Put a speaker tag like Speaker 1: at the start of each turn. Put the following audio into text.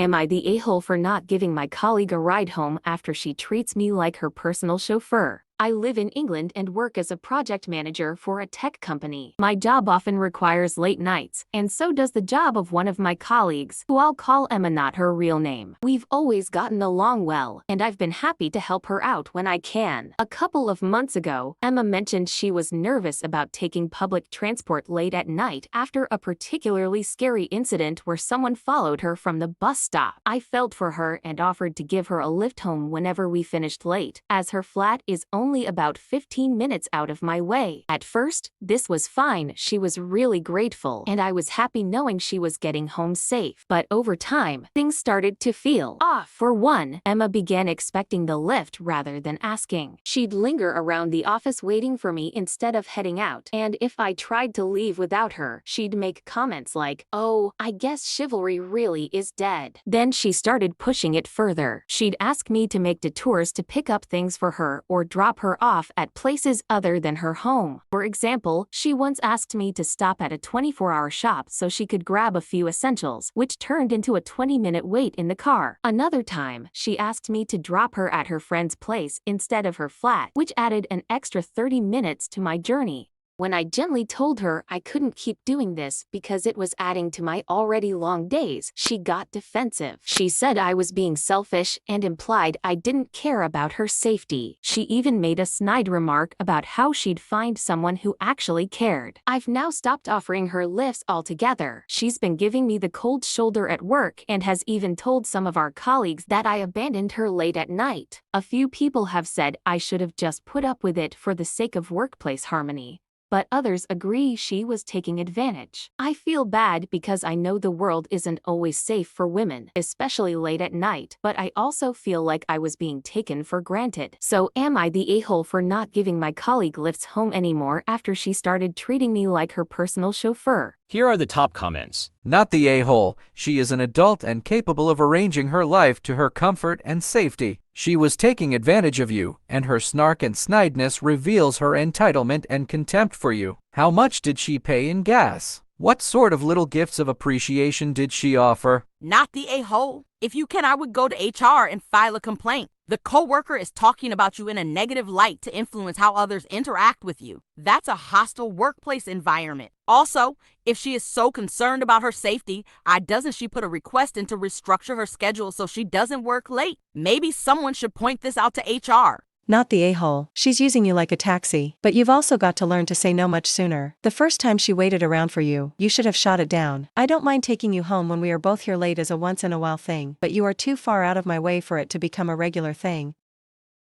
Speaker 1: Am I the a-hole for not giving my colleague a ride home after she treats me like her personal chauffeur? I live in England and work as a project manager for a tech company. My job often requires late nights, and so does the job of one of my colleagues, who I'll call Emma, not her real name. We've always gotten along well, and I've been happy to help her out when I can. A couple of months ago, Emma mentioned she was nervous about taking public transport late at night after a particularly scary incident where someone followed her from the bus stop. I felt for her and offered to give her a lift home whenever we finished late, as her flat is only about 15 minutes out of my way. At first, this was fine. She was really grateful, and I was happy knowing she was getting home safe. But over time, things started to feel off. For one, Emma began expecting the lift rather than asking. She'd linger around the office waiting for me instead of heading out, and if I tried to leave without her, she'd make comments like, "Oh, I guess chivalry really is dead." Then she started pushing it further. She'd ask me to make detours to pick up things for her or drop her off at places other than her home. For example, she once asked me to stop at a 24-hour shop so she could grab a few essentials, which turned into a 20-minute wait in the car. Another time, she asked me to drop her at her friend's place instead of her flat, which added an extra 30 minutes to my journey. When I gently told her I couldn't keep doing this because it was adding to my already long days, she got defensive. She said I was being selfish and implied I didn't care about her safety. She even made a snide remark about how she'd find someone who actually cared. I've now stopped offering her lifts altogether. She's been giving me the cold shoulder at work and has even told some of our colleagues that I abandoned her late at night. A few people have said I should have just put up with it for the sake of workplace harmony, but others agree she was taking advantage. I feel bad because I know the world isn't always safe for women, especially late at night, but I also feel like I was being taken for granted. So am I the a-hole for not giving my colleague lifts home anymore after she started treating me like her personal chauffeur?
Speaker 2: Here are the top comments.
Speaker 3: Not the a-hole. She is an adult and capable of arranging her life to her comfort and safety. She was taking advantage of you, and her snark and snideness reveals her entitlement and contempt for you. How much did she pay in gas? What sort of little gifts of appreciation did she offer?
Speaker 4: Not the a-hole. If you can, I would go to HR and file a complaint. The coworker is talking about you in a negative light to influence how others interact with you. That's a hostile workplace environment. Also, if she is so concerned about her safety, why doesn't she put a request in to restructure her schedule so she doesn't work late? Maybe someone should point this out to HR.
Speaker 5: Not the a-hole. She's using you like a taxi, but you've also got to learn to say no much sooner. The first time she waited around for you, you should have shot it down. I don't mind taking you home when we are both here late as a once-in-a-while thing, but you are too far out of my way for it to become a regular thing.